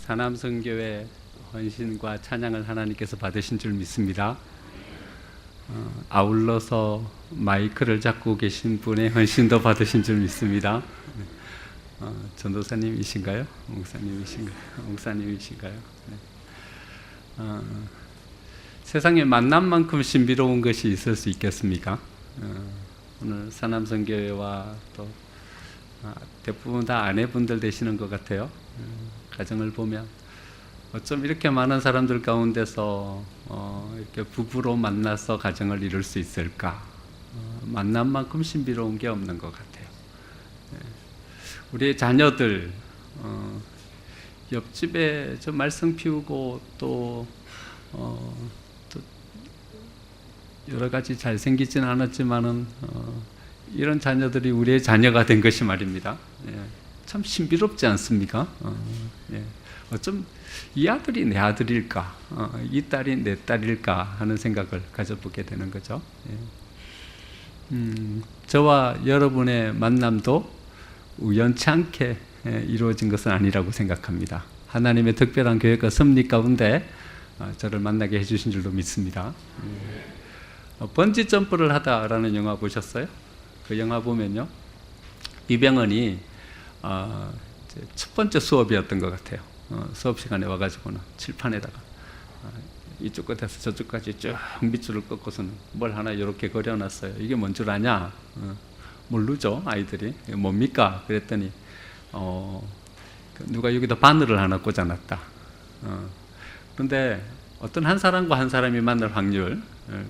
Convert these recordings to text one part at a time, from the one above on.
사남선교회 헌신과 찬양을 하나님께서 받으신 줄 믿습니다. 아울러서 마이크를 잡고 계신 분의 헌신도 받으신 줄 믿습니다. 전도사님이신가요? 목사님이신가요? 네. 세상에 만남만큼 신비로운 것이 있을 수 있겠습니까? 오늘 사남선교회와 또 대부분 다 아내분들 되시는 것 같아요. 가정을 보면 어쩜 이렇게 많은 사람들 가운데서 이렇게 부부로 만나서 가정을 이룰 수 있을까? 만남만큼 신비로운 게 없는 것 같아요. 우리의 자녀들 옆집에 저 말썽 피우고 또 여러 가지 잘생기진 않았지만은 이런 자녀들이 우리의 자녀가 된 것이 말입니다. 참 신비롭지 않습니까? 어쩜 이 아들이 내 아들일까? 이 딸이 내 딸일까? 하는 생각을 가져보게 되는 거죠. 저와 여러분의 만남도 우연치 않게 이루어진 것은 아니라고 생각합니다. 하나님의 특별한 계획과 섭리 가운데 저를 만나게 해주신 줄로 믿습니다. 번지 점프를 하다라는 영화 보셨어요? 그 영화 보면요, 이병헌이 첫 번째 수업이었던 것 같아요. 수업 시간에 와가지고는 칠판에다가 이쪽 끝에서 저쪽까지 쭉 밑줄을 꺾고서는 뭘 하나 이렇게 그려놨어요. 이게 뭔 줄 아냐? 모르죠, 아이들이. 뭡니까? 그랬더니 누가 여기다 바늘을 하나 꽂아놨다. 그런데 어떤 한 사람과 한 사람이 만날 확률,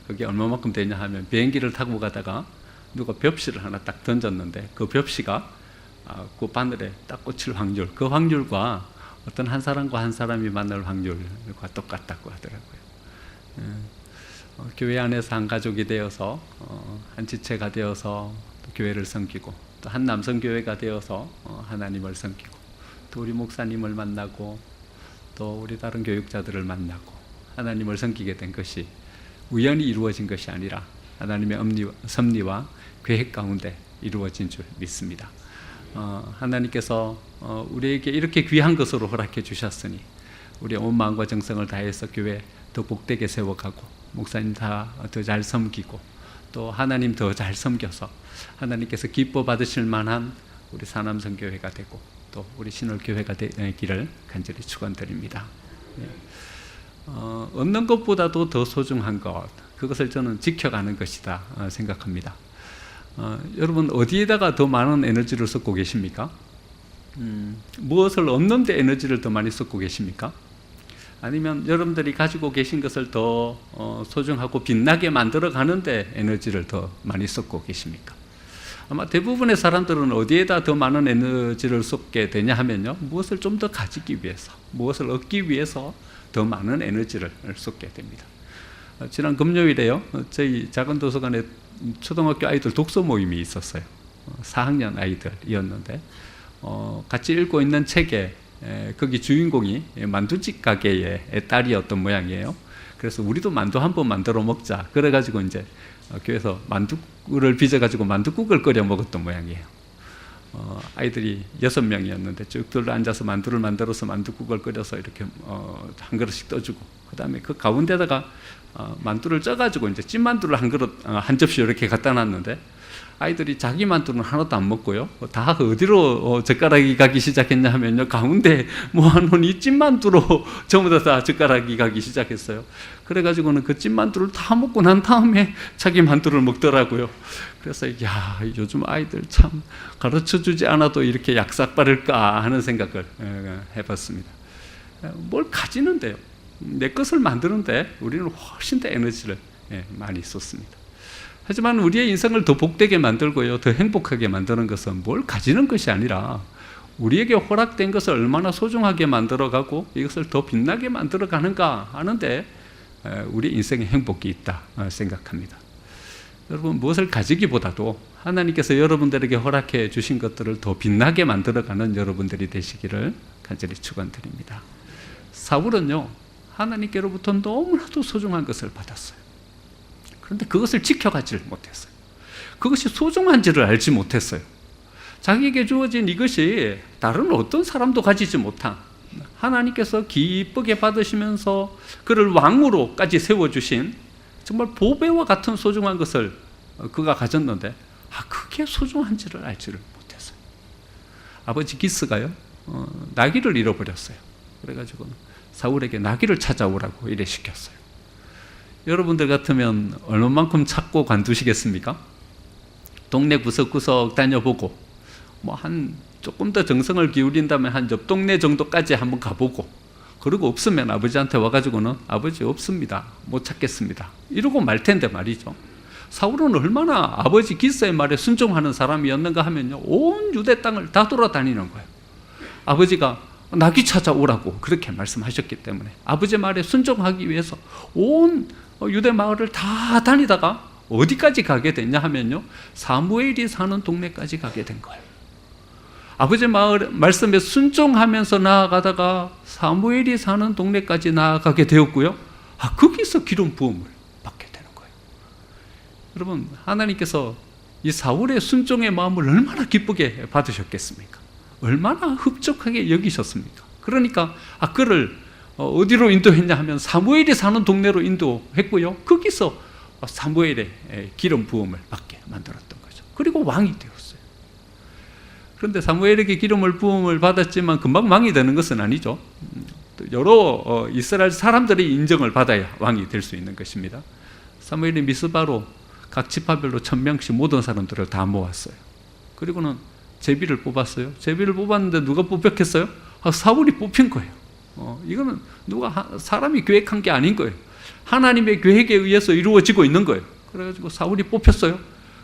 그게 얼마만큼 되냐 하면, 비행기를 타고 가다가 누가 벽시를 하나 딱 던졌는데 그 벽시가 그 바늘에 딱 꽂힐 확률, 그 확률과 어떤 한 사람과 한 사람이 만날 확률과 똑같다고 하더라고요. 교회 안에서 한 가족이 되어서 한 지체가 되어서 또 교회를 섬기고, 또 한 남성교회가 되어서 하나님을 섬기고, 또 우리 목사님을 만나고, 또 우리 다른 교육자들을 만나고 하나님을 섬기게 된 것이 우연히 이루어진 것이 아니라 하나님의 섭리와 계획 가운데 이루어진 줄 믿습니다. 하나님께서 우리에게 이렇게 귀한 것으로 허락해 주셨으니 우리 온 마음과 정성을 다해서 교회 더 복되게 세워가고, 목사님 다 더 잘 섬기고, 또 하나님 더 잘 섬겨서 하나님께서 기뻐 받으실 만한 우리 사남선교회가 되고 또 우리 신월교회가 되기를 간절히 축원드립니다. 얻는 것보다도 더 소중한 것, 그것을 저는 지켜가는 것이다 생각합니다. 여러분, 어디에다가 더 많은 에너지를 쏟고 계십니까? 무엇을 얻는 데 에너지를 더 많이 쏟고 계십니까? 아니면 여러분들이 가지고 계신 것을 더 소중하고 빛나게 만들어 가는데 에너지를 더 많이 쏟고 계십니까? 아마 대부분의 사람들은 어디에다 더 많은 에너지를 쏟게 되냐 하면요, 무엇을 좀 더 가지기 위해서, 무엇을 얻기 위해서 더 많은 에너지를 쏟게 됩니다. 지난 금요일에요, 저희 작은 도서관에 초등학교 아이들 독서 모임이 있었어요. 4학년 아이들이었는데 같이 읽고 있는 책에 거기 주인공이 만두집 가게의 딸이었던 모양이에요. 그래서 우리도 만두 한번 만들어 먹자, 그래가지고 이제 교회에서 만두를 빚어가지고 만두국을 끓여 먹었던 모양이에요. 아이들이 6명이었는데 쭉 둘러 앉아서 만두를 만들어서 만두국을 끓여서 이렇게 한 그릇씩 떠주고, 그 다음에 그 가운데다가 만두를 쪄가지고 이제 찐만두를 한 그릇, 한 접시 이렇게 갖다 놨는데, 아이들이 자기 만두는 하나도 안 먹고요, 다 어디로 젓가락이 가기 시작했냐 하면요, 가운데 모아놓은 이 찐만두로 전부 다 젓가락이 가기 시작했어요. 그래가지고는 그 찐만두를 다 먹고 난 다음에 자기 만두를 먹더라고요. 그래서 야, 요즘 아이들 참 가르쳐주지 않아도 이렇게 약삭빠를까 하는 생각을 해봤습니다. 뭘 가지는데요, 내 것을 만드는데 우리는 훨씬 더 에너지를 많이 쏟습니다. 하지만 우리의 인생을 더 복되게 만들고요, 더 행복하게 만드는 것은 뭘 가지는 것이 아니라 우리에게 허락된 것을 얼마나 소중하게 만들어가고 이것을 더 빛나게 만들어가는가 하는데 우리 인생에 행복이 있다 생각합니다. 여러분, 무엇을 가지기보다도 하나님께서 여러분들에게 허락해 주신 것들을 더 빛나게 만들어가는 여러분들이 되시기를 간절히 축원드립니다. 사울은요, 하나님께로부터 너무나도 소중한 것을 받았어요. 그런데 그것을 지켜가지를 못했어요. 그것이 소중한지를 알지 못했어요. 자기에게 주어진 이것이 다른 어떤 사람도 가지지 못한 하나님께서 기쁘게 받으시면서 그를 왕으로까지 세워주신 정말 보배와 같은 소중한 것을 그가 가졌는데 그게 소중한지를 알지를 못했어요. 아버지 기스가요 나귀를 잃어버렸어요. 그래가지고 사울에게 나귀를 찾아오라고 이래 시켰어요. 여러분들 같으면 얼마만큼 찾고 관두시겠습니까? 동네 구석구석 다녀보고 한 조금 더 정성을 기울인다면 한 옆 동네 정도까지 한번 가보고, 그리고 없으면 아버지한테 와가지고는 아버지 없습니다, 못 찾겠습니다 이러고 말 텐데 말이죠. 사울은 얼마나 아버지 기스의 말에 순종하는 사람이었는가 하면요, 온 유대 땅을 다 돌아다니는 거예요. 아버지가 나귀 찾아오라고 그렇게 말씀하셨기 때문에 아버지 말에 순종하기 위해서 온 유대 마을을 다 다니다가 어디까지 가게 됐냐 하면요, 사무엘이 사는 동네까지 가게 된 거예요. 아버지 말씀에 순종하면서 나아가다가 사무엘이 사는 동네까지 나아가게 되었고요. 거기서 기름 부음을 받게 되는 거예요. 여러분, 하나님께서 이 사울의 순종의 마음을 얼마나 기쁘게 받으셨겠습니까? 얼마나 흡족하게 여기셨습니까? 그러니까 그를 어디로 인도했냐 하면 사무엘이 사는 동네로 인도했고요. 거기서 사무엘의 기름 부음을 받게 만들었던 거죠. 그리고 왕이 되었어요. 그런데 사무엘에게 기름을 부음을 받았지만 금방 왕이 되는 것은 아니죠. 여러 이스라엘 사람들이 인정을 받아야 왕이 될 수 있는 것입니다. 사무엘이 미스바로 각 지파별로 1000명씩 모든 사람들을 다 모았어요. 그리고는 제비를 뽑았어요. 제비를 뽑았는데 누가 뽑혔겠어요? 사울이 뽑힌 거예요. 이거는 사람이 계획한 게 아닌 거예요. 하나님의 계획에 의해서 이루어지고 있는 거예요. 그래가지고 사울이 뽑혔어요.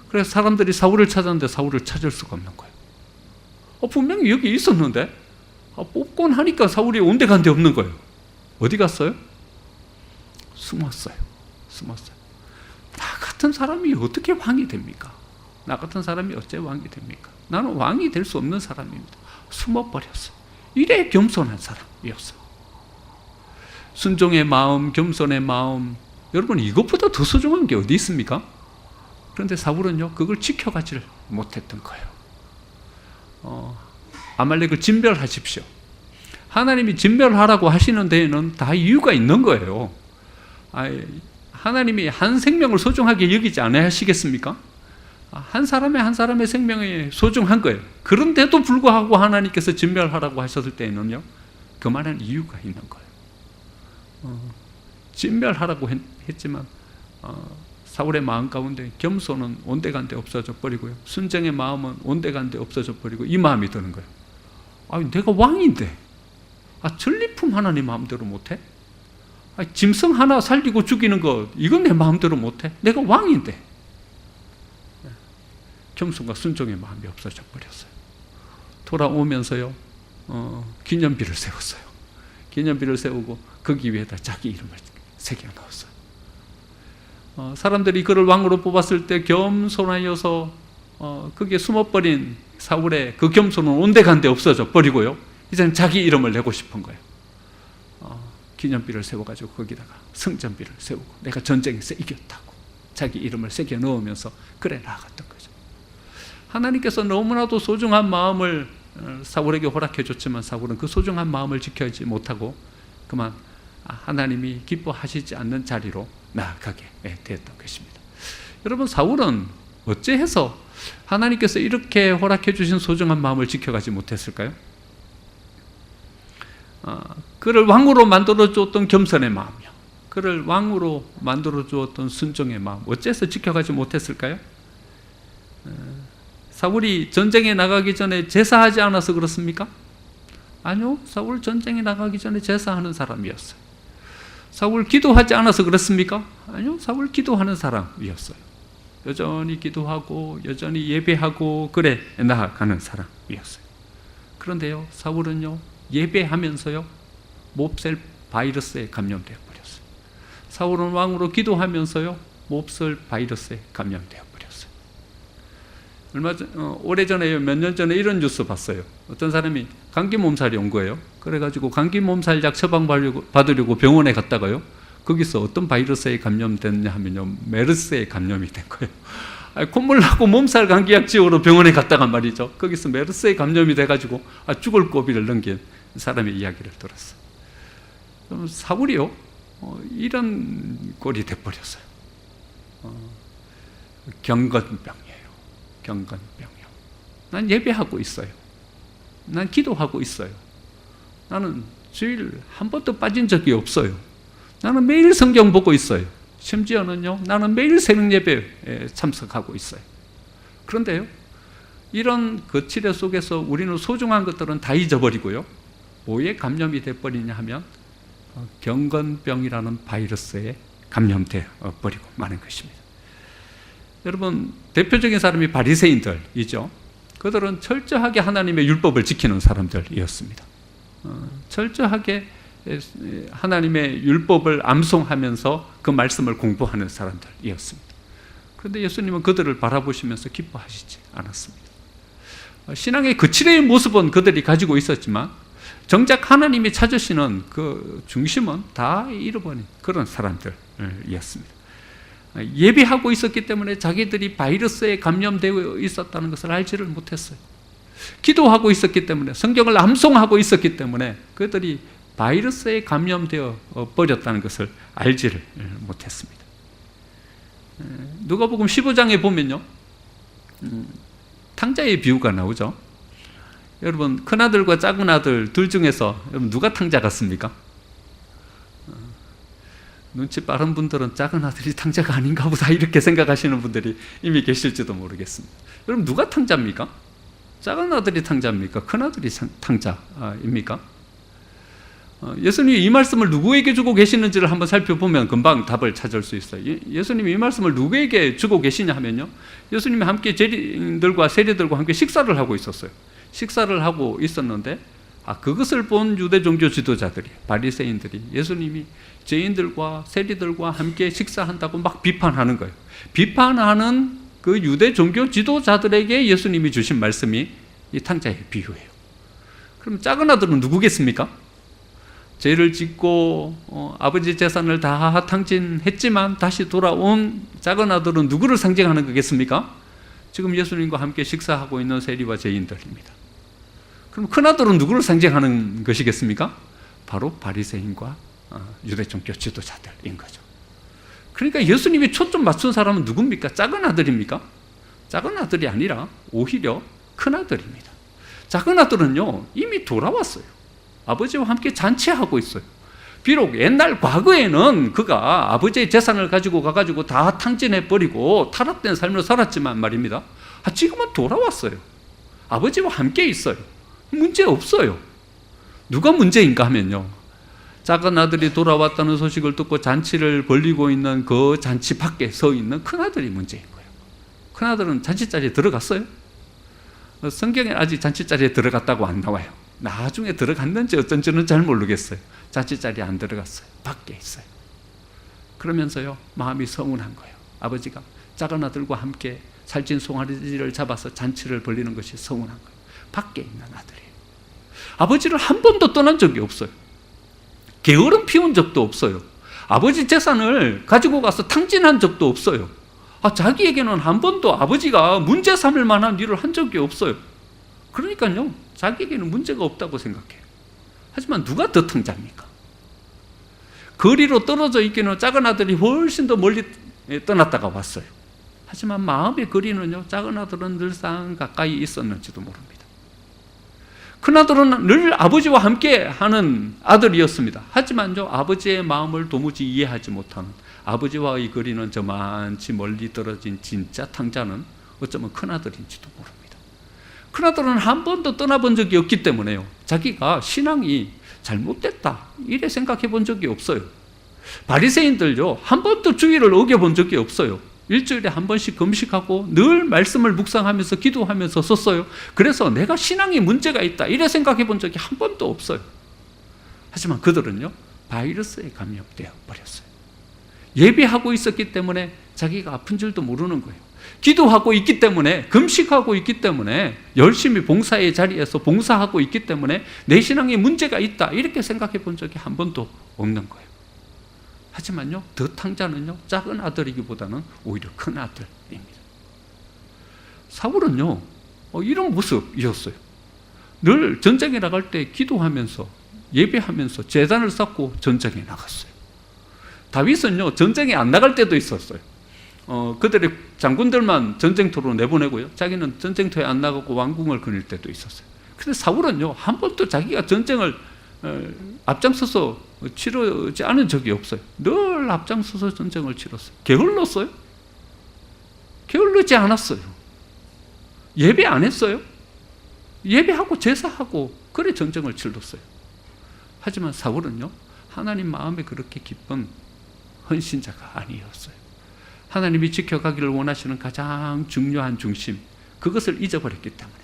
그래서 사람들이 사울을 찾았는데 사울을 찾을 수가 없는 거예요. 분명히 여기 있었는데 뽑곤 하니까 사울이 온데간데 없는 거예요. 어디 갔어요? 숨었어요. 나 같은 사람이 어떻게 왕이 됩니까? 나 같은 사람이 어째 왕이 됩니까? 나는 왕이 될 수 없는 사람입니다. 숨어버렸어요. 이래 겸손한 사람이었어요. 순종의 마음, 겸손의 마음, 여러분 이것보다 더 소중한 게 어디 있습니까? 그런데 사울은요, 그걸 지켜가지를 못했던 거예요. 아말렉을 진멸하십시오. 하나님이 진멸하라고 하시는 데에는 다 이유가 있는 거예요. 하나님이 한 생명을 소중하게 여기지 않아야 하시겠습니까? 한 사람의 생명이 소중한 거예요. 그런데도 불구하고 하나님께서 진멸하라고 하셨을 때에는요, 그만한 이유가 있는 거예요. 진멸하라고 했지만 사울의 마음 가운데 겸손은 온데간데 없어져 버리고요, 순정의 마음은 온데간데 없어져 버리고 이 마음이 드는 거예요. 내가 왕인데 전리품 하나 내 마음대로 못해? 짐승 하나 살리고 죽이는 거 이건 내 마음대로 못해? 내가 왕인데. 겸손과 순종의 마음이 없어져 버렸어요. 돌아오면서요, 기념비를 세웠어요. 기념비를 세우고 거기 위에다 자기 이름을 새겨 넣었어요. 사람들이 그를 왕으로 뽑았을 때 겸손하여서 거기에 숨어버린 사울의 그 겸손은 온데간데 없어져 버리고요, 이제는 자기 이름을 내고 싶은 거예요. 기념비를 세워가지고 거기다가 승전비를 세우고 내가 전쟁에서 이겼다고 자기 이름을 새겨 넣으면서 그래 나아갔던 거죠. 하나님께서 너무나도 소중한 마음을 사울에게 허락해 줬지만 사울은 그 소중한 마음을 지켜야지 못하고 그만 하나님이 기뻐하시지 않는 자리로 나아가게 되었던 것입니다. 여러분, 사울은 어찌해서 하나님께서 이렇게 허락해 주신 소중한 마음을 지켜가지 못했을까요? 그를 왕으로 만들어 주었던 겸손의 마음이요, 그를 왕으로 만들어 주었던 순종의 마음, 어째서 지켜가지 못했을까요? 사울이 전쟁에 나가기 전에 제사하지 않아서 그렇습니까? 아니요, 사울 전쟁에 나가기 전에 제사하는 사람이었어요. 사울 기도하지 않아서 그렇습니까? 아니요, 사울 기도하는 사람이었어요. 여전히 기도하고 여전히 예배하고 그래 나아가는 사람이었어요. 그런데요, 사울은요, 예배하면서요 몹쓸 바이러스에 감염되어 버렸어요. 사울은 왕으로 기도하면서요 몹쓸 바이러스에 감염되어 버렸어요. 오래전에, 몇 년 전에 이런 뉴스 봤어요. 어떤 사람이 감기 몸살이 온 거예요. 그래가지고 감기 몸살약 처방받으려고 병원에 갔다가요, 거기서 어떤 바이러스에 감염됐냐 하면요, 메르스에 감염이 된 거예요. 콧물 나고 몸살 감기약 지으러 병원에 갔다가 말이죠, 거기서 메르스에 감염이 돼가지고 죽을 고비를 넘긴 사람의 이야기를 들었어요. 그럼 사울이요, 이런 꼴이 돼버렸어요. 경건병이에요. 경건병이요. 난 예배하고 있어요. 난 기도하고 있어요. 나는 주일 한 번도 빠진 적이 없어요. 나는 매일 성경 보고 있어요. 심지어는요, 나는 매일 새벽 예배에 참석하고 있어요. 그런데요, 이런 거칠애 속에서 우리는 소중한 것들은 다 잊어버리고요, 뭐에 감염이 돼버리냐 하면 경건병이라는 바이러스에 감염되어 버리고 마는 것입니다. 여러분, 대표적인 사람이 바리새인들이죠. 그들은 철저하게 하나님의 율법을 지키는 사람들이었습니다. 철저하게 하나님의 율법을 암송하면서 그 말씀을 공부하는 사람들이었습니다. 그런데 예수님은 그들을 바라보시면서 기뻐하시지 않았습니다. 신앙의 거칠의 모습은 그들이 가지고 있었지만 정작 하나님이 찾으시는 그 중심은 다 잃어버린 그런 사람들이었습니다. 예배하고 있었기 때문에 자기들이 바이러스에 감염되어 있었다는 것을 알지를 못했어요. 기도하고 있었기 때문에, 성경을 암송하고 있었기 때문에 그들이 바이러스에 감염되어 버렸다는 것을 알지를 못했습니다. 누가복음 15장에 보면요, 탕자의 비유가 나오죠. 여러분, 큰아들과 작은아들 둘 중에서 여러분 누가 탕자 같습니까? 눈치 빠른 분들은 작은아들이 탕자가 아닌가 보다 이렇게 생각하시는 분들이 이미 계실지도 모르겠습니다. 여러분, 누가 탕자입니까? 작은아들이 탕자입니까? 큰아들이 탕자입니까? 예수님이 이 말씀을 누구에게 주고 계시는지를 한번 살펴보면 금방 답을 찾을 수 있어요. 예수님이 이 말씀을 누구에게 주고 계시냐 하면요, 예수님이 함께 죄인들과 세리들과 함께 식사를 하고 있었어요. 식사를 하고 있었는데 그것을 본 유대 종교 지도자들이, 바리새인들이 예수님이 죄인들과 세리들과 함께 식사한다고 막 비판하는 거예요. 비판하는 그 유대 종교 지도자들에게 예수님이 주신 말씀이 이 탕자의 비유예요. 그럼 작은 아들은 누구겠습니까? 죄를 짓고 아버지 재산을 다 탕진했지만 다시 돌아온 작은 아들은 누구를 상징하는 거겠습니까? 지금 예수님과 함께 식사하고 있는 세리와 죄인들입니다. 그럼 큰아들은 누구를 상징하는 것이겠습니까? 바로 바리새인과 유대 종교 지도자들인 거죠. 그러니까 예수님이 초점 맞춘 사람은 누굽니까? 작은 아들입니까? 작은 아들이 아니라 오히려 큰아들입니다. 작은 아들은요, 이미 돌아왔어요. 아버지와 함께 잔치하고 있어요. 비록 옛날 과거에는 그가 아버지의 재산을 가지고 가가지고 다 탕진해버리고 타락된 삶을 살았지만 말입니다, 지금은 돌아왔어요. 아버지와 함께 있어요. 문제 없어요. 누가 문제인가 하면요, 작은 아들이 돌아왔다는 소식을 듣고 잔치를 벌리고 있는 그 잔치 밖에 서 있는 큰아들이 문제인 거예요. 큰아들은 잔치자리에 들어갔어요? 성경에 아직 잔치자리에 들어갔다고 안 나와요. 나중에 들어갔는지 어쩐지는 잘 모르겠어요. 잔치자리에 안 들어갔어요. 밖에 있어요. 그러면서요, 마음이 서운한 거예요. 아버지가 작은 아들과 함께 살찐 송아지를 잡아서 잔치를 벌리는 것이 서운한 거예요. 밖에 있는 아들이에요. 아버지를 한 번도 떠난 적이 없어요. 게으름 피운 적도 없어요. 아버지 재산을 가지고 가서 탕진한 적도 없어요. 자기에게는 한 번도 아버지가 문제 삼을 만한 일을 한 적이 없어요. 그러니까요, 자기에게는 문제가 없다고 생각해요. 하지만 누가 더 탕자입니까? 거리로 떨어져 있기는 작은 아들이 훨씬 더 멀리 떠났다가 왔어요. 하지만 마음의 거리는요, 작은 아들은 늘상 가까이 있었는지도 모릅니다. 큰아들은 늘 아버지와 함께 하는 아들이었습니다. 하지만요, 아버지의 마음을 도무지 이해하지 못하는, 아버지와의 거리는 저만치 멀리 떨어진 진짜 탕자는 어쩌면 큰아들인지도 모릅니다. 큰아들은 한 번도 떠나본 적이 없기 때문에요, 자기가 신앙이 잘못됐다 이래 생각해 본 적이 없어요. 바리새인들요, 한 번도 주의를 어겨본 적이 없어요. 일주일에 한 번씩 금식하고 늘 말씀을 묵상하면서 기도하면서 썼어요. 그래서 내가 신앙에 문제가 있다 이래 생각해 본 적이 한 번도 없어요. 하지만 그들은요, 바이러스에 감염되어 버렸어요. 예배하고 있었기 때문에 자기가 아픈 줄도 모르는 거예요. 기도하고 있기 때문에, 금식하고 있기 때문에, 열심히 봉사의 자리에서 봉사하고 있기 때문에 내 신앙에 문제가 있다 이렇게 생각해 본 적이 한 번도 없는 거예요. 하지만요, 더 탕자는요, 작은 아들이기보다는 오히려 큰 아들입니다. 사울은요, 이런 모습이었어요. 늘 전쟁에 나갈 때 기도하면서 예배하면서 제단을 쌓고 전쟁에 나갔어요. 다윗은요, 전쟁에 안 나갈 때도 있었어요. 그들의 장군들만 전쟁터로 내보내고요, 자기는 전쟁터에 안 나가고 왕궁을 거닐 때도 있었어요. 근데 사울은요, 한 번도 자기가 전쟁을 앞장서서 치르지 않은 적이 없어요. 늘 앞장서서 전쟁을 치렀어요. 게을렀어요? 게을르지 않았어요. 예배 안 했어요? 예배하고 제사하고 그래 전쟁을 치렀어요. 하지만 사울은요, 하나님 마음에 그렇게 기쁜 헌신자가 아니었어요. 하나님이 지켜가기를 원하시는 가장 중요한 중심, 그것을 잊어버렸기 때문에,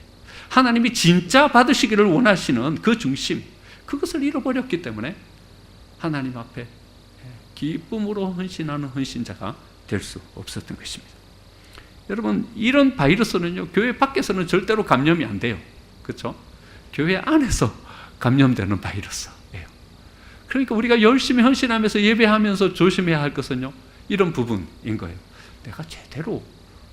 하나님이 진짜 받으시기를 원하시는 그 중심, 그것을 잃어버렸기 때문에 하나님 앞에 기쁨으로 헌신하는 헌신자가 될 수 없었던 것입니다. 여러분, 이런 바이러스는요, 교회 밖에서는 절대로 감염이 안 돼요. 그렇죠? 교회 안에서 감염되는 바이러스예요. 그러니까 우리가 열심히 헌신하면서 예배하면서 조심해야 할 것은요, 이런 부분인 거예요. 내가 제대로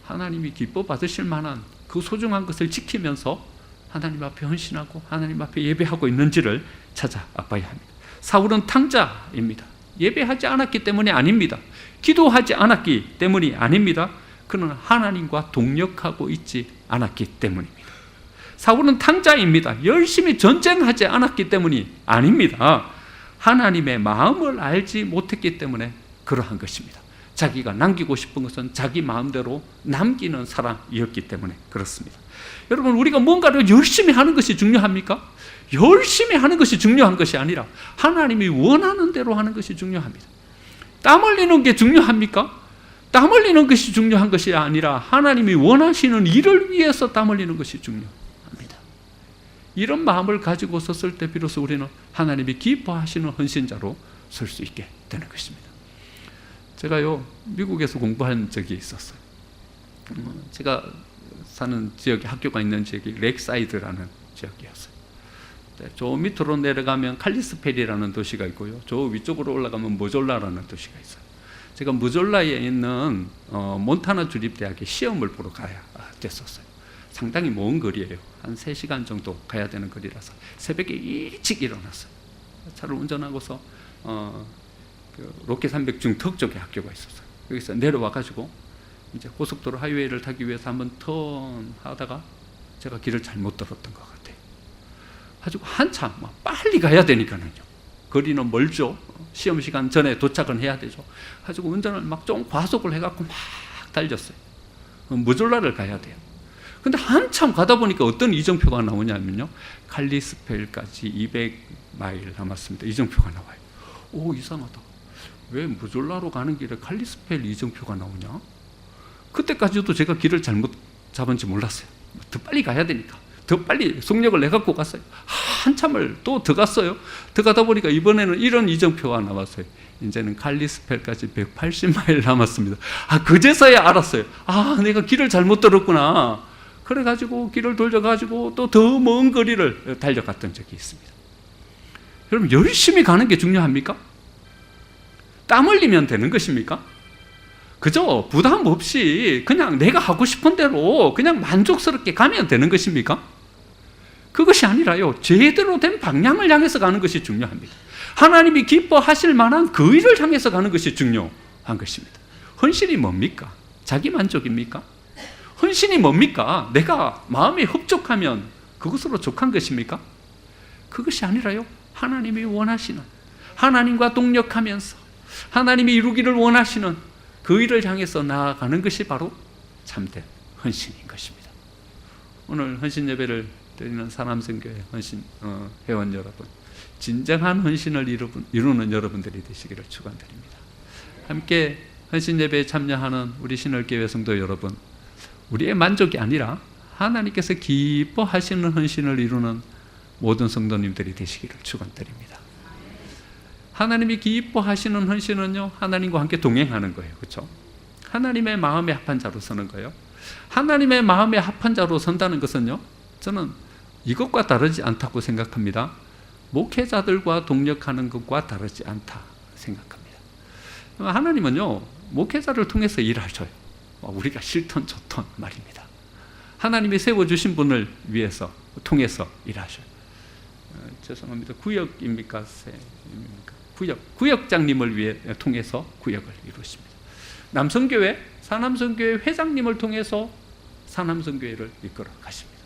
하나님이 기뻐 받으실 만한 그 소중한 것을 지키면서 하나님 앞에 헌신하고 하나님 앞에 예배하고 있는지를 찾아봐야 합니다. 사울은 탕자입니다. 예배하지 않았기 때문이 아닙니다. 기도하지 않았기 때문이 아닙니다. 그는 하나님과 동력하고 있지 않았기 때문입니다. 사울은 탕자입니다. 열심히 전쟁하지 않았기 때문이 아닙니다. 하나님의 마음을 알지 못했기 때문에 그러한 것입니다. 자기가 남기고 싶은 것은 자기 마음대로 남기는 사람이었기 때문에 그렇습니다. 여러분, 우리가 뭔가를 열심히 하는 것이 중요합니까? 열심히 하는 것이 중요한 것이 아니라 하나님이 원하는 대로 하는 것이 중요합니다. 땀 흘리는 게 중요합니까? 땀 흘리는 것이 중요한 것이 아니라 하나님이 원하시는 일을 위해서 땀 흘리는 것이 중요합니다. 이런 마음을 가지고 섰을 때 비로소 우리는 하나님이 기뻐하시는 헌신자로 설 수 있게 되는 것입니다. 제가요, 미국에서 공부한 적이 있었어요. 제가 사는 지역에, 학교가 있는 지역이 렉사이드라는 지역이었어요. 저 밑으로 내려가면 칼리스펠이라는 도시가 있고요, 저 위쪽으로 올라가면 모졸라라는 도시가 있어요. 제가 모졸라에 있는 몬타나 주립대학에 시험을 보러 가야 됐었어요. 상당히 먼 거리예요. 한 3시간 정도 가야 되는 거리라서 새벽에 일찍 일어났어요. 차를 운전하고서 그 로키 산맥 중턱 쪽에 학교가 있었어요. 여기서 내려와가지고 이제 고속도로 하이웨이를 타기 위해서 한번 턴하다가 제가 길을 잘못 들었던 것 같아요. 가지고 한참 빨리 가야 되니까요. 거리는 멀죠. 시험 시간 전에 도착은 해야 되죠. 가지고 운전을 막 좀 과속을 해갖고 막 달렸어요. 무졸라를 가야 돼요. 근데 한참 가다 보니까 어떤 이정표가 나오냐면요, 칼리스펠까지 200마일 남았습니다. 이정표가 나와요. 오, 이상하다. 왜 무졸라로 가는 길에 칼리스펠 이정표가 나오냐? 그때까지도 제가 길을 잘못 잡은지 몰랐어요. 더 빨리 가야 되니까 더 빨리 속력을 내갖고 갔어요. 한참을 또 더 갔어요. 더 가다 보니까 이번에는 이런 이정표가 나왔어요. 이제는 칼리스펠까지 180마일 남았습니다. 그제서야 알았어요. 내가 길을 잘못 들었구나. 그래가지고 길을 돌려가지고 또 더 먼 거리를 달려갔던 적이 있습니다. 여러분, 열심히 가는 게 중요합니까? 땀 흘리면 되는 것입니까? 그저 부담 없이 그냥 내가 하고 싶은 대로 그냥 만족스럽게 가면 되는 것입니까? 그것이 아니라요, 제대로 된 방향을 향해서 가는 것이 중요합니다. 하나님이 기뻐하실 만한 그 일을 향해서 가는 것이 중요한 것입니다. 헌신이 뭡니까? 자기 만족입니까? 헌신이 뭡니까? 내가 마음이 흡족하면 그것으로 족한 것입니까? 그것이 아니라요, 하나님이 원하시는, 하나님과 동력하면서 하나님이 이루기를 원하시는 그 일을 향해서 나아가는 것이 바로 참된 헌신인 것입니다. 오늘 헌신 예배를 드리는 사람선교회 헌신 회원 여러분, 진정한 헌신을 이루는 여러분들이 되시기를 축원드립니다. 함께 헌신 예배에 참여하는 우리 신월교회 성도 여러분, 우리의 만족이 아니라 하나님께서 기뻐하시는 헌신을 이루는 모든 성도님들이 되시기를 축원드립니다. 하나님이 기뻐하시는 헌신은요, 하나님과 함께 동행하는 거예요. 그렇죠? 하나님의 마음에 합한 자로 서는 거예요. 하나님의 마음에 합한 자로 선다는 것은요, 저는 이것과 다르지 않다고 생각합니다. 목회자들과 동력하는 것과 다르지 않다 생각합니다. 하나님은요, 목회자를 통해서 일하셔요. 우리가 싫던 좋던 말입니다. 하나님이 세워주신 분을 위해서 통해서 일하셔요. 죄송합니다. 구역입니까? 구역장님을 위해 통해서 구역을 이루십니다. 남성교회, 사남성교회 회장님을 통해서 사남성교회를 이끌어 가십니다.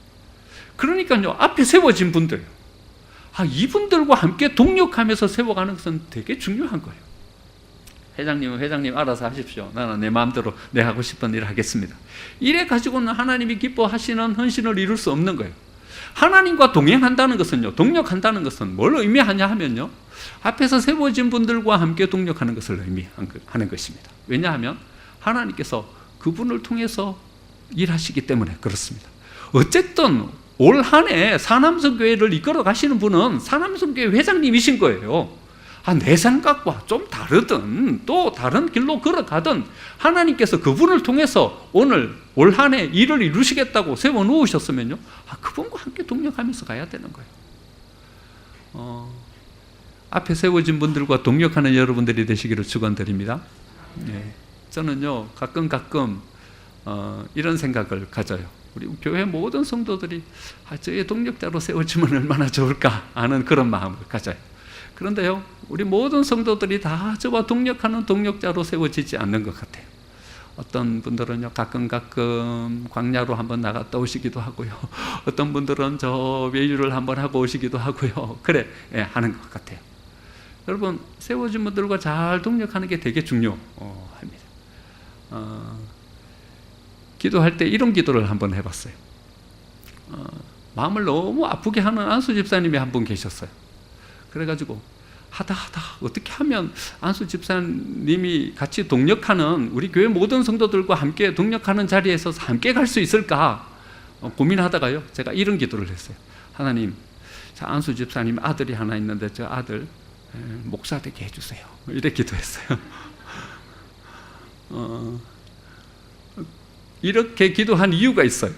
그러니까요, 앞에 세워진 분들, 이분들과 함께 동력하면서 세워가는 것은 되게 중요한 거예요. 회장님은 회장님 알아서 하십시오. 나는 내 마음대로 내 하고 싶은 일을 하겠습니다. 이래 가지고는 하나님이 기뻐하시는 헌신을 이룰 수 없는 거예요. 하나님과 동행한다는 것은요, 동력한다는 것은 뭘 의미하냐 하면요, 앞에서 세워진 분들과 함께 동력하는 것을 의미하는 것입니다. 왜냐하면 하나님께서 그분을 통해서 일하시기 때문에 그렇습니다. 어쨌든 올 한 해 사남성교회를 이끌어 가시는 분은 사남성교회 회장님이신 거예요. 내 생각과 좀 다르든 또 다른 길로 걸어가든 하나님께서 그분을 통해서 올 한 해 일을 이루시겠다고 세워놓으셨으면요, 그분과 함께 동력하면서 가야 되는 거예요. 앞에 세워진 분들과 동력하는 여러분들이 되시기를 축원드립니다. 저는요, 가끔 이런 생각을 가져요. 우리 교회 모든 성도들이 저의 동력자로 세워지면 얼마나 좋을까 하는 그런 마음을 가져요. 그런데요, 우리 모든 성도들이 다 저와 동력하는 동력자로 세워지지 않는 것 같아요. 어떤 분들은요, 가끔 광야로 한번 나갔다 오시기도 하고요. 어떤 분들은 저 외유를 한번 하고 오시기도 하고요. 하는 것 같아요. 여러분, 세워진 분들과 잘 동력하는 게 되게 중요합니다. 기도할 때 이런 기도를 한번 해봤어요. 마음을 너무 아프게 하는 안수 집사님이 한 분 계셨어요. 그래가지고 하다 어떻게 하면 안수 집사님이 같이 동력하는 우리 교회 모든 성도들과 함께 동력하는 자리에서 함께 갈 수 있을까 고민하다가요, 제가 이런 기도를 했어요. 하나님, 안수 집사님 아들이 하나 있는데 저 아들 목사 되게 해주세요. 이렇게 기도했어요. 이렇게 기도한 이유가 있어요.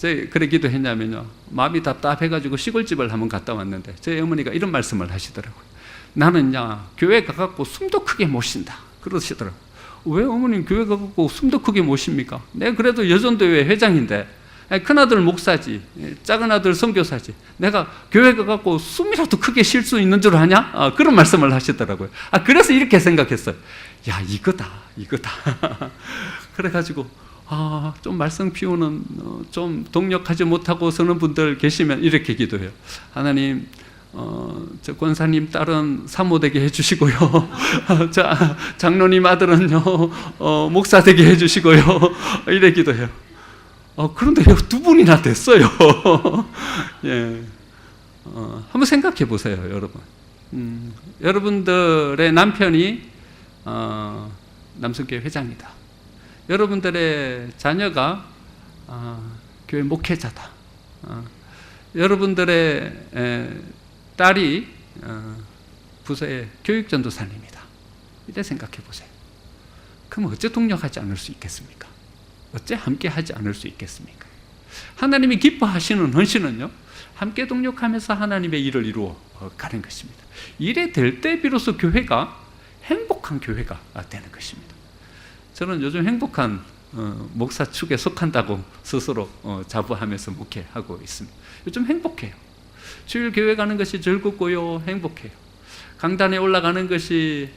그래 기도했냐면요, 마음이 답답해가지고 시골집을 한번 갔다 왔는데 저희 어머니가 이런 말씀을 하시더라고요. 나는 교회 가갖고 숨도 크게 못 쉰다 그러시더라고요. 왜 어머님 교회 가갖고 숨도 크게 못 쉽니까? 내가 그래도 여전도회 회장인데, 큰아들 목사지, 작은아들 선교사지, 내가 교회 가갖고 숨이라도 크게 쉴 수 있는 줄 아냐? 그런 말씀을 하시더라고요. 그래서 이렇게 생각했어요. 이거다 그래가지고 좀 말썽 피우는 좀 동력하지 못하고 서는 분들 계시면 이렇게 기도해요. 하나님, 저 권사님 딸은 사모 되게 해주시고요. 장로님 아들은요, 목사 되게 해주시고요. 이래 기도해요. 그런데 두 분이나 됐어요. 한번 생각해 보세요, 여러분. 여러분들의 남편이 남성교회 회장이다. 여러분들의 자녀가 교회 목회자다. 여러분들의 딸이 부서의 교육전도사님이다. 이래 생각해 보세요. 그럼 어째 동력하지 않을 수 있겠습니까? 어째 함께 하지 않을 수 있겠습니까? 하나님이 기뻐하시는 헌신은요, 함께 동력하면서 하나님의 일을 이루어 가는 것입니다. 이래 될 때 비로소 교회가 행복한 교회가 되는 것입니다. 저는 요즘 행복한 목사 축에 속한다고 스스로 자부하면서 목회하고 있습니다. 요즘 행복해요. 주일 교회 가는 것이 즐겁고요, 행복해요. 강단에 올라가는 것이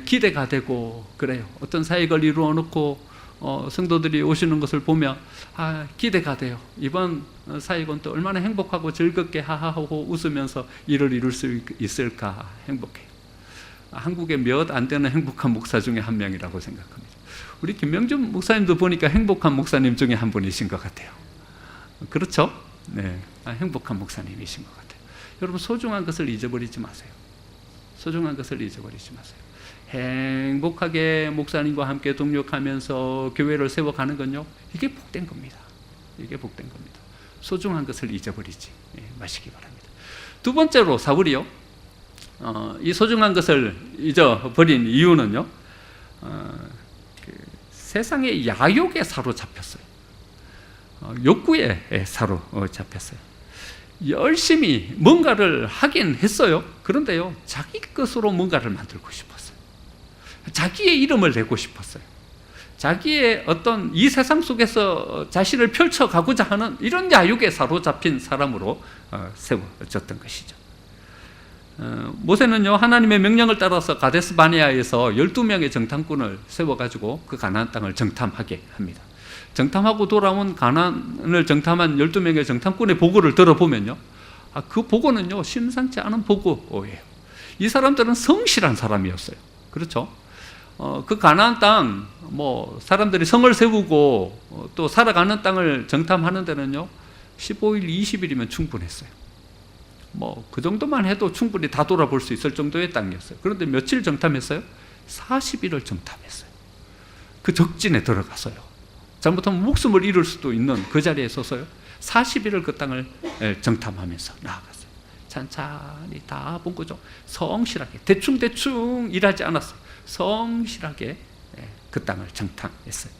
기대가 되고 그래요. 어떤 사역을 이루어 놓고 성도들이 오시는 것을 보면 기대가 돼요. 이번 사역은 또 얼마나 행복하고 즐겁게 하하하고 웃으면서 일을 이룰 수 있을까 행복해요. 한국에 몇 안 되는 행복한 목사 중에 한 명이라고 생각합니다. 우리 김명준 목사님도 보니까 행복한 목사님 중에 한 분이신 것 같아요. 그렇죠? 네, 행복한 목사님이신 것 같아요. 여러분, 소중한 것을 잊어버리지 마세요. 소중한 것을 잊어버리지 마세요. 행복하게 목사님과 함께 동력하면서 교회를 세워가는 건요, 이게 복된 겁니다. 이게 복된 겁니다. 소중한 것을 잊어버리지 마시기 바랍니다. 두 번째로 사울이요, 이 소중한 것을 잊어버린 이유는요, 세상의 야욕에 사로잡혔어요. 욕구에 사로잡혔어요. 열심히 뭔가를 하긴 했어요. 그런데요, 자기 것으로 뭔가를 만들고 싶었어요. 자기의 이름을 내고 싶었어요. 자기의 어떤 이 세상 속에서 자신을 펼쳐가고자 하는 이런 야욕에 사로잡힌 사람으로 세워졌던 것이죠. 모세는요, 하나님의 명령을 따라서 가데스 바네아에서 12명의 정탐꾼을 세워가지고 그 가나안 땅을 정탐하게 합니다. 정탐하고 돌아온 가나안을 정탐한 12명의 정탐꾼의 보고를 들어보면요, 그 보고는요, 심상치 않은 보고예요. 이 사람들은 성실한 사람이었어요. 그렇죠? 그 가나안 땅, 사람들이 성을 세우고 또 살아가는 땅을 정탐하는 데는요, 15일, 20일이면 충분했어요. 그 정도만 해도 충분히 다 돌아볼 수 있을 정도의 땅이었어요. 그런데 며칠 정탐했어요? 40일을 정탐했어요. 그 적진에 들어가서요. 잘못하면 목숨을 잃을 수도 있는 그 자리에 서서요, 40일을 그 땅을 정탐하면서 나아갔어요. 찬찬히 다 본 거죠. 성실하게, 대충 일하지 않았어요. 성실하게 그 땅을 정탐했어요.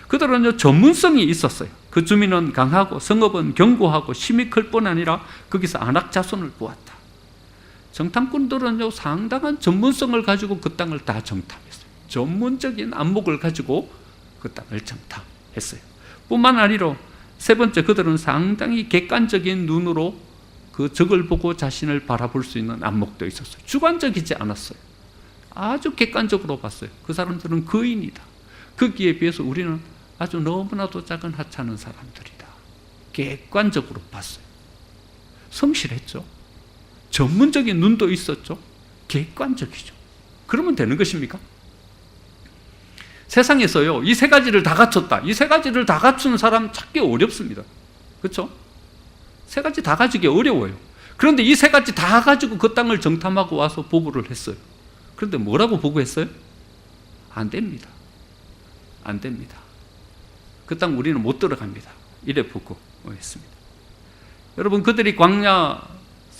그들은요, 전문성이 있었어요. 그 주민은 강하고 성읍은 견고하고 힘이 클 뿐 아니라 거기서 안악 자손을 보았다. 정탐꾼들은요, 상당한 전문성을 가지고 그 땅을 다 정탐했어요. 전문적인 안목을 가지고 그 땅을 정탐했어요. 뿐만 아니라 세 번째, 그들은 상당히 객관적인 눈으로 그 적을 보고 자신을 바라볼 수 있는 안목도 있었어요. 주관적이지 않았어요. 아주 객관적으로 봤어요. 그 사람들은 거인이다. 거기에 비해서 우리는 아주 너무나도 작은 하찮은 사람들이다. 객관적으로 봤어요. 성실했죠. 전문적인 눈도 있었죠. 객관적이죠. 그러면 되는 것입니까? 세상에서요, 이 세 가지를 다 갖췄다. 이 세 가지를 다 갖춘 사람 찾기 어렵습니다. 그렇죠? 세 가지 다 가지기 어려워요. 그런데 이 세 가지 다 가지고 그 땅을 정탐하고 와서 보고를 했어요. 그런데 뭐라고 보고했어요? 안 됩니다. 안 됩니다. 그 땅 우리는 못 들어갑니다. 이래 보고했습니다. 여러분, 그들이 광야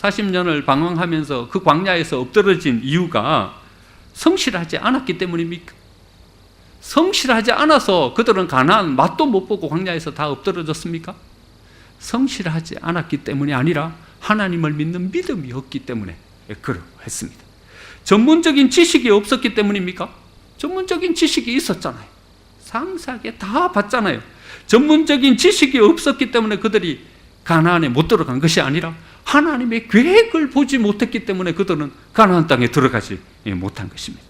40년을 방황하면서 그 광야에서 엎드러진 이유가 성실하지 않았기 때문입니까? 성실하지 않아서 그들은 가나안 맛도 못 보고 광야에서 다 엎드러졌습니까? 성실하지 않았기 때문이 아니라 하나님을 믿는 믿음이 없기 때문에 그러했습니다. 전문적인 지식이 없었기 때문입니까? 전문적인 지식이 있었잖아요. 상세하게 다 봤잖아요. 전문적인 지식이 없었기 때문에 그들이 가나안에 못 들어간 것이 아니라 하나님의 계획을 보지 못했기 때문에 그들은 가나안 땅에 들어가지 못한 것입니다.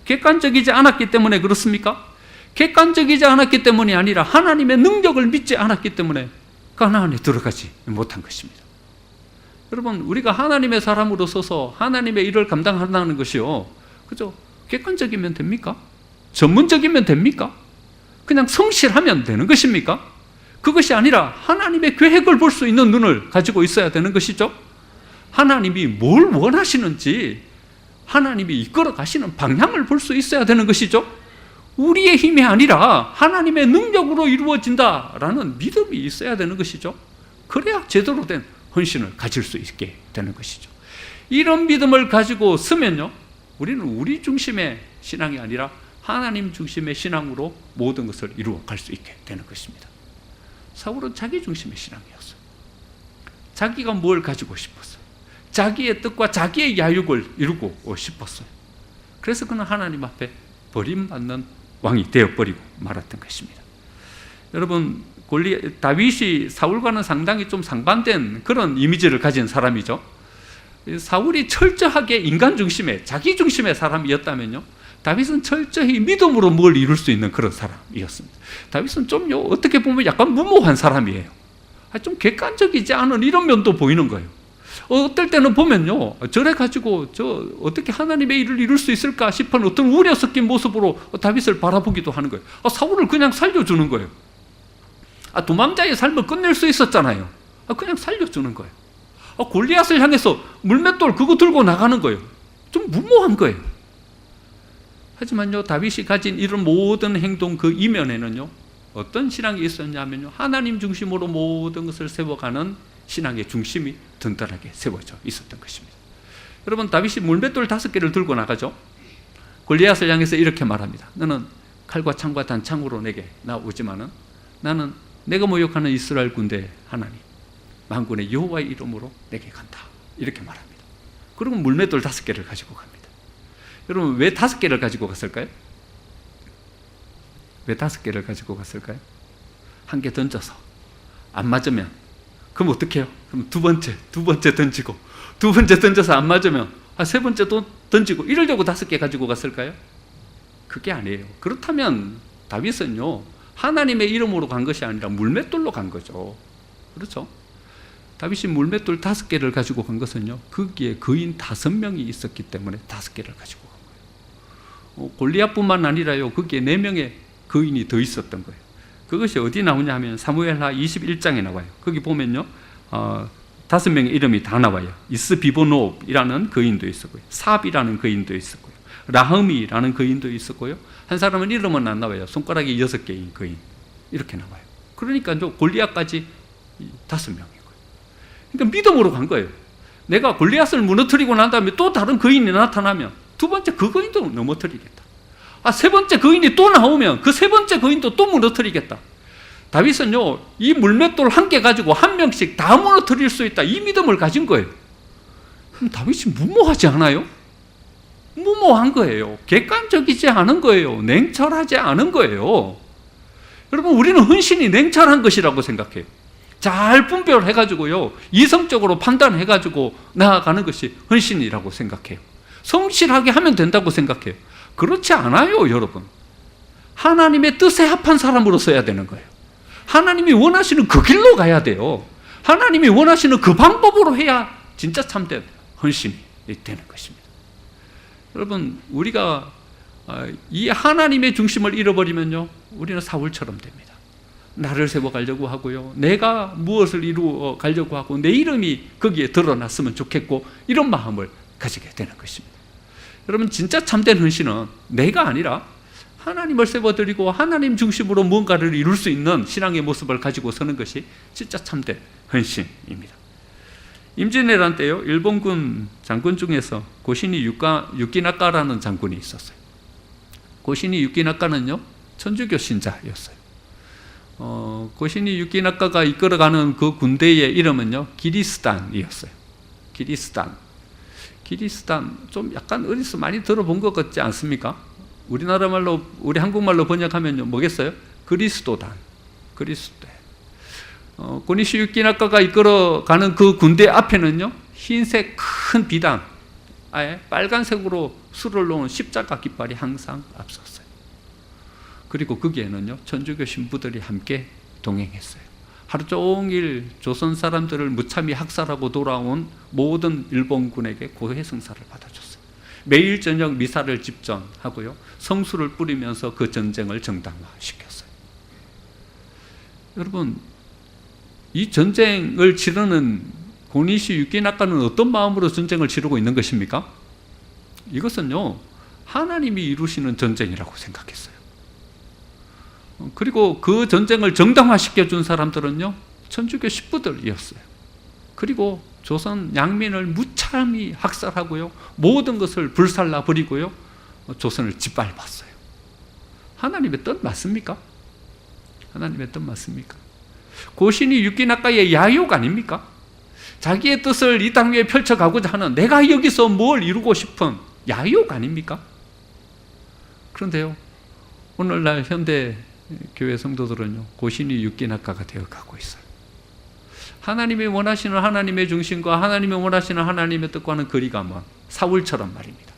객관적이지 않았기 때문에 그렇습니까? 객관적이지 않았기 때문이 아니라 하나님의 능력을 믿지 않았기 때문에 가나안에 들어가지 못한 것입니다. 여러분, 우리가 하나님의 사람으로 서서 하나님의 일을 감당한다는 것이요, 그죠? 객관적이면 됩니까? 전문적이면 됩니까? 그냥 성실하면 되는 것입니까? 그것이 아니라 하나님의 계획을 볼 수 있는 눈을 가지고 있어야 되는 것이죠. 하나님이 뭘 원하시는지, 하나님이 이끌어 가시는 방향을 볼 수 있어야 되는 것이죠. 우리의 힘이 아니라 하나님의 능력으로 이루어진다라는 믿음이 있어야 되는 것이죠. 그래야 제대로 된 헌신을 가질 수 있게 되는 것이죠. 이런 믿음을 가지고 서면요, 우리는 우리 중심의 신앙이 아니라 하나님 중심의 신앙으로 모든 것을 이루어 갈 수 있게 되는 것입니다. 사울은 자기 중심의 신앙이었어요. 자기가 뭘 가지고 싶었어요. 자기의 뜻과 자기의 야욕을 이루고 싶었어요. 그래서 그는 하나님 앞에 버림받는 왕이 되어버리고 말았던 것입니다. 여러분, 다윗이 사울과는 상당히 좀 상반된 그런 이미지를 가진 사람이죠. 사울이 철저하게 인간 중심의, 자기 중심의 사람이었다면요, 다윗은 철저히 믿음으로 뭘 이룰 수 있는 그런 사람이었습니다. 다윗은 좀요, 어떻게 보면 약간 무모한 사람이에요. 좀 객관적이지 않은 이런 면도 보이는 거예요. 어떨 때는 보면요, 저래 가지고 어떻게 하나님의 일을 이룰 수 있을까 싶은 어떤 우려 섞인 모습으로 다윗을 바라보기도 하는 거예요. 사울을 그냥 살려주는 거예요. 도망자의 삶을 끝낼 수 있었잖아요. 그냥 살려주는 거예요. 골리앗을 향해서 물맷돌 그거 들고 나가는 거예요. 좀 무모한 거예요. 하지만요, 다윗이 가진 이런 모든 행동 그 이면에는요, 어떤 신앙이 있었냐면요, 하나님 중심으로 모든 것을 세워가는 신앙의 중심이 든든하게 세워져 있었던 것입니다. 여러분, 다윗이 물맷돌 5개를 들고 나가죠. 골리앗을 향해서 이렇게 말합니다. 너는 칼과 창과 단창으로 내게 나오지만은 나는 내가 모욕하는 이스라엘 군대 하나님 만군의 여호와의 이름으로 내게 간다. 이렇게 말합니다. 그리고 물맷돌 5개를 가지고 갑니다. 여러분, 왜 5개를 가지고 갔을까요? 왜 5개를 가지고 갔을까요? 한 개 던져서 안 맞으면 그럼 어떻게 해요? 그럼 두 번째 던지고 두 번째 던져서 안 맞으면 세 번째 또 던지고 이러려고 5개 가지고 갔을까요? 그게 아니에요. 그렇다면 다윗은요 하나님의 이름으로 간 것이 아니라 물맷돌로 간 거죠. 그렇죠? 다윗이 물맷돌 5개를 가지고 간 것은요 거기에 거인 5명이 있었기 때문에 5개를 가지고 간 거예요. 골리앗뿐만 아니라요 거기에 4명의 거인이 더 있었던 거예요. 그것이 어디 나오냐 하면 사무엘하 21장에 나와요. 거기 보면요 5명의 이름이 다 나와요. 이스비보노이라는 거인도 있었고요, 삽이라는 거인도 있었고요, 라흠이라는 거인도 있었고요, 한 사람은 이름은 안 나와요. 손가락이 6개인 거인 이렇게 나와요. 그러니까 골리앗까지 5명이고요. 그러니까 믿음으로 간 거예요. 내가 골리앗을 무너뜨리고 난 다음에 또 다른 거인이 나타나면 두 번째 그 거인도 넘어뜨리겠다. 세 번째 거인이 또 나오면 그 세 번째 거인도 또 무너뜨리겠다. 다윗은요 이 물맷돌 1개 가지고 1명씩 다 무너뜨릴 수 있다, 이 믿음을 가진 거예요. 그럼 다윗이 무모하지 않아요? 무모한 거예요. 객관적이지 않은 거예요. 냉철하지 않은 거예요. 여러분, 우리는 헌신이 냉철한 것이라고 생각해요. 잘 분별해가지고요 이성적으로 판단해가지고 나아가는 것이 헌신이라고 생각해요. 성실하게 하면 된다고 생각해요. 그렇지 않아요, 여러분. 하나님의 뜻에 합한 사람으로 써야 되는 거예요. 하나님이 원하시는 그 길로 가야 돼요. 하나님이 원하시는 그 방법으로 해야 진짜 참된 헌신이 되는 것입니다. 여러분, 우리가 이 하나님의 중심을 잃어버리면요 우리는 사울처럼 됩니다. 나를 세워가려고 하고요, 내가 무엇을 이루어 가려고 하고 내 이름이 거기에 드러났으면 좋겠고, 이런 마음을 가지게 되는 것입니다. 여러분, 진짜 참된 헌신은 내가 아니라 하나님을 세워드리고 하나님 중심으로 무언가를 이룰 수 있는 신앙의 모습을 가지고 서는 것이 진짜 참된 헌신입니다. 임진왜란 때요 일본군 장군 중에서 고시니 유키나카라는 장군이 있었어요. 고시니 유키나카는요 천주교 신자였어요. 고시니 유키나카가 이끌어가는 그 군대의 이름은요 기리스탄이었어요. 기리스탄 좀 약간 어디서 많이 들어본 것 같지 않습니까? 우리나라 말로, 우리 한국말로 번역하면요 뭐겠어요? 그리스도단. 고니시 유키나카가 이끌어가는 그 군대 앞에는요 흰색 큰 비단, 아예 빨간색으로 술을 놓은 십자가 깃발이 항상 앞섰어요. 그리고 거기에는요 천주교 신부들이 함께 동행했어요. 하루 종일 조선 사람들을 무참히 학살하고 돌아온 모든 일본군에게 고해 성사를 받아줬어요. 매일 저녁 미사를 집전하고요 성수를 뿌리면서 그 전쟁을 정당화시켰어요. 여러분, 이 전쟁을 치르는 고니시 유키나카는 어떤 마음으로 전쟁을 치르고 있는 것입니까? 이것은요 하나님이 이루시는 전쟁이라고 생각했어요. 그리고 그 전쟁을 정당화시켜준 사람들은요 천주교 신부들이었어요. 그리고 조선 양민을 무참히 학살하고요 모든 것을 불살라 버리고요 조선을 짓밟았어요. 하나님의 뜻 맞습니까? 하나님의 뜻 맞습니까? 고시니 유키나카의 야욕 아닙니까? 자기의 뜻을 이 땅 위에 펼쳐가고자 하는, 내가 여기서 뭘 이루고 싶은 야욕 아닙니까? 그런데요 오늘날 현대 교회 성도들은요 고시니 유키나카가 되어가고 있어요. 하나님이 원하시는 하나님의 중심과 하나님이 원하시는 하나님의 뜻과는 거리가 먼 사울처럼 말입니다.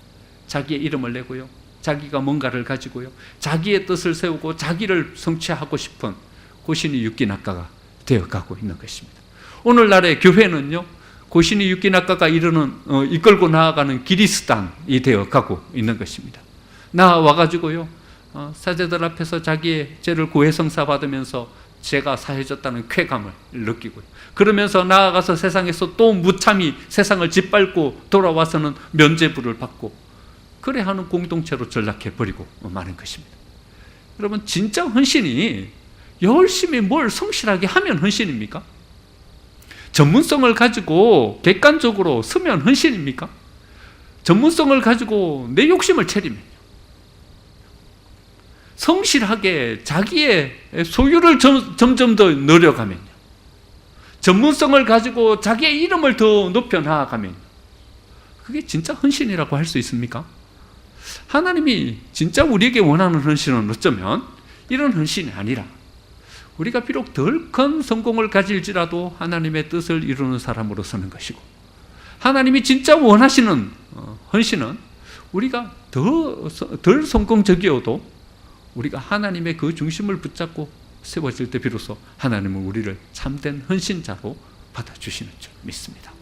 자기의 이름을 내고요 자기가 뭔가를 가지고요 자기의 뜻을 세우고 자기를 성취하고 싶은 고시니 유키나카가 되어가고 있는 것입니다. 오늘날의 교회는요 고시니 유키나카가 이끌고 나아가는 기리스탄이 되어가고 있는 것입니다. 나와가지고요 사제들 앞에서 자기의 죄를 고해성사 받으면서 죄가 사해졌다는 쾌감을 느끼고요, 그러면서 나아가서 세상에서 또 무참히 세상을 짓밟고 돌아와서는 면죄부를 받고 그래 하는 공동체로 전락해버리고 마는 것입니다. 여러분, 진짜 헌신이 열심히 뭘 성실하게 하면 헌신입니까? 전문성을 가지고 객관적으로 서면 헌신입니까? 전문성을 가지고 내 욕심을 채리면요, 성실하게 자기의 소유를 점점 더 늘려가면요, 전문성을 가지고 자기의 이름을 더 높여 나아가면 그게 진짜 헌신이라고 할 수 있습니까? 하나님이 진짜 우리에게 원하는 헌신은 어쩌면 이런 헌신이 아니라 우리가 비록 덜 큰 성공을 가질지라도 하나님의 뜻을 이루는 사람으로 서는 것이고, 하나님이 진짜 원하시는 헌신은 우리가 덜 성공적이어도 우리가 하나님의 그 중심을 붙잡고 세워질 때 비로소 하나님은 우리를 참된 헌신자로 받아주시는 줄 믿습니다.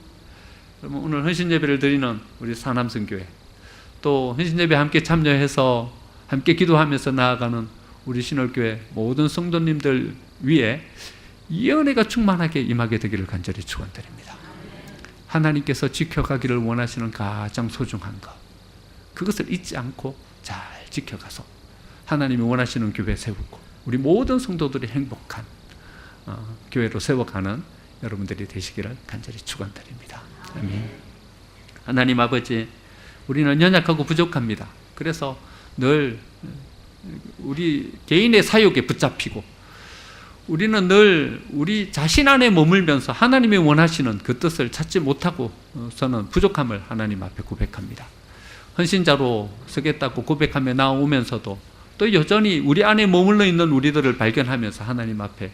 그러면 오늘 헌신 예배를 드리는 우리 사남성교회, 또 헌신 예배 함께 참여해서 함께 기도하면서 나아가는 우리 신월교회 모든 성도님들 위에 이 은혜가 충만하게 임하게 되기를 간절히 축원드립니다. 하나님께서 지켜가기를 원하시는 가장 소중한 것, 그것을 잊지 않고 잘 지켜가서 하나님이 원하시는 교회 세우고 우리 모든 성도들이 행복한 교회로 세워가는 여러분들이 되시기를 간절히 축원드립니다. 아멘. 하나님 아버지, 우리는 연약하고 부족합니다. 그래서 늘 우리 개인의 사욕에 붙잡히고 우리는 늘 우리 자신 안에 머물면서 하나님이 원하시는 그 뜻을 찾지 못하고서는 부족함을 하나님 앞에 고백합니다. 헌신자로 서겠다고 고백하며 나오면서도 또 여전히 우리 안에 머물러 있는 우리들을 발견하면서 하나님 앞에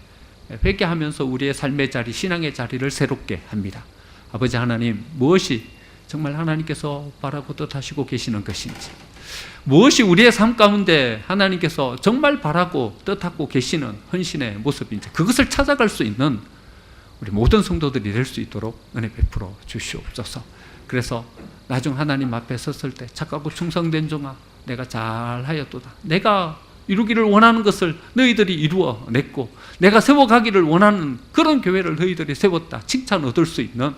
회개하면서 우리의 삶의 자리, 신앙의 자리를 새롭게 합니다. 아버지 하나님, 무엇이 정말 하나님께서 바라고 뜻하시고 계시는 것인지, 무엇이 우리의 삶 가운데 하나님께서 정말 바라고 뜻하고 계시는 헌신의 모습인지, 그것을 찾아갈 수 있는 우리 모든 성도들이 될 수 있도록 은혜 베풀어 주시옵소서. 그래서 나중 하나님 앞에 섰을 때 착하고 충성된 종아, 내가 잘하였도다, 내가 이루기를 원하는 것을 너희들이 이루어냈고 내가 세워가기를 원하는 그런 교회를 너희들이 세웠다, 칭찬 얻을 수 있는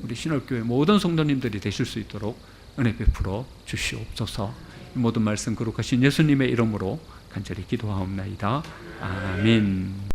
우리 신월교회 모든 성도님들이 되실 수 있도록 은혜 베풀어 주시옵소서. 이 모든 말씀 거룩하신 예수님의 이름으로 간절히 기도하옵나이다. 아멘.